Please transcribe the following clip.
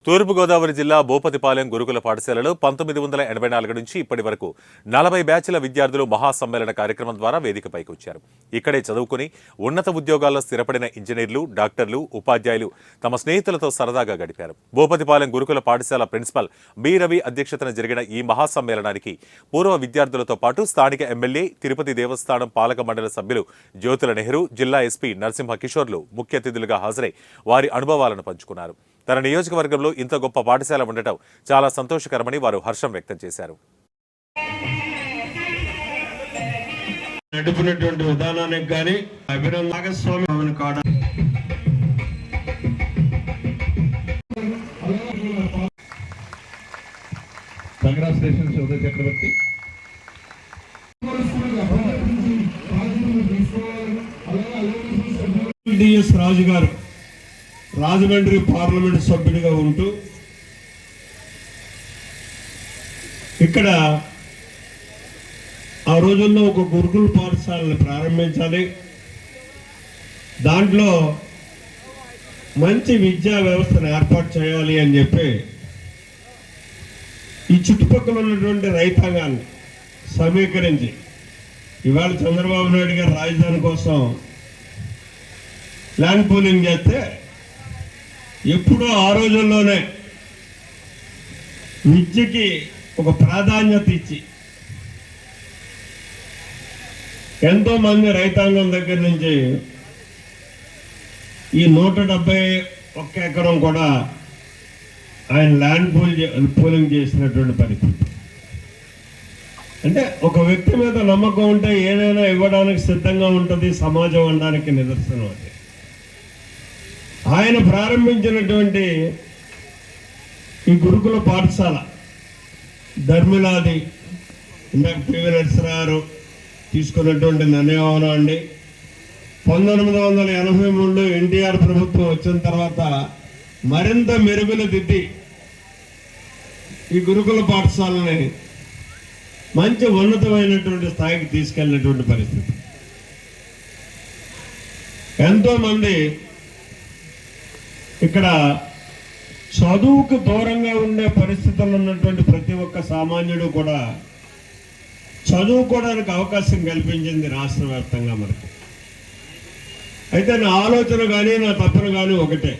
తూర్పుగోదావరి జిల్లా భూపతిపాలెం గురుకుల పాఠశాలలో 1984 నుంచి ఇప్పటి వరకు 40 బ్యాచ్ల విద్యార్థులు మహాసమ్మేళన కార్యక్రమం ద్వారా వేదికపైకి వచ్చారు. ఇక్కడే చదువుకుని ఉన్నత ఉద్యోగాల్లో స్థిరపడిన ఇంజనీర్లు, డాక్టర్లు, ఉపాధ్యాయులు తమ స్నేహితులతో సరదాగా గడిపారు. భూపతిపాలెం గురుకుల పాఠశాల ప్రిన్సిపల్ బి రవి అధ్యక్షతన జరిగిన ఈ మహాసమ్మేళనానికి పూర్వ విద్యార్థులతో పాటు స్థానిక ఎమ్మెల్యే, తిరుపతి దేవస్థానం పాలక మండలి సభ్యులు జ్యోతుల నెహ్రూ, జిల్లా ఎస్పీ నరసింహ కిషోర్లు ముఖ్య అతిథులుగా హాజరై వారి అనుభవాలను పంచుకున్నారు. తన నియోజకవర్గంలో ఇంత గొప్ప పాఠశాల ఉండటం చాలా సంతోషకరమని వారు హర్షం వ్యక్తం చేశారు. నడుపునటువంటి విధానానికి కానీ భాగస్వామి కాడ కంగ్రాచులేషన్స్ ఉదయ్ చక్రవర్తి. డిఎస్ రాజు గారు రాజమండ్రి పార్లమెంట్ సభ్యుడిగా ఉంటూ ఇక్కడ ఆ రోజుల్లో ఒక గురుకుల పాఠశాలను ప్రారంభించాలి, దాంట్లో మంచి విద్యా వ్యవస్థను ఏర్పాటు చేయాలి అని చెప్పి ఈ చుట్టుపక్కల ఉన్నటువంటి రైతాంగాన్ని సమీకరించి ఇవాళ చంద్రబాబు నాయుడు గారు రాజధాని కోసం ల్యాండ్ పూలింగ్ చేస్తే ఎప్పుడో ఆ రోజుల్లోనే విద్యకి ఒక ప్రాధాన్యత ఇచ్చి ఎంతో మంది రైతాంగం దగ్గర నుంచి ఈ 171 ఎకరం కూడా ఆయన ల్యాండ్ పూలింగ్ చేసినటువంటి పరిస్థితి. అంటే ఒక వ్యక్తి మీద నమ్మకం ఉంటే ఏదైనా ఇవ్వడానికి సిద్ధంగా ఉంటుంది సమాజం అనడానికి నిదర్శనం అది. ఆయన ప్రారంభించినటువంటి ఈ గురుకుల పాఠశాల ధర్మిలాది ఇందాక పివి నరసరావు తీసుకున్నటువంటి నిర్ణయం అండి. 1983లో ఎన్టీఆర్ ప్రభుత్వం వచ్చిన తర్వాత మరింత మెరుగులు దిద్ది ఈ గురుకుల పాఠశాలని మంచి ఉన్నతమైనటువంటి స్థాయికి తీసుకెళ్ళినటువంటి పరిస్థితి. ఎంతోమంది ఇక్కడ చదువుకు దూరంగా ఉండే పరిస్థితుల్లో ఉన్నటువంటి ప్రతి ఒక్క సామాన్యుడు కూడా చదువుకోవడానికి అవకాశం కల్పించింది రాష్ట్ర వ్యాప్తంగా మనకి. అయితే నా ఆలోచన కానీ నా తపన కానీ ఒకటే,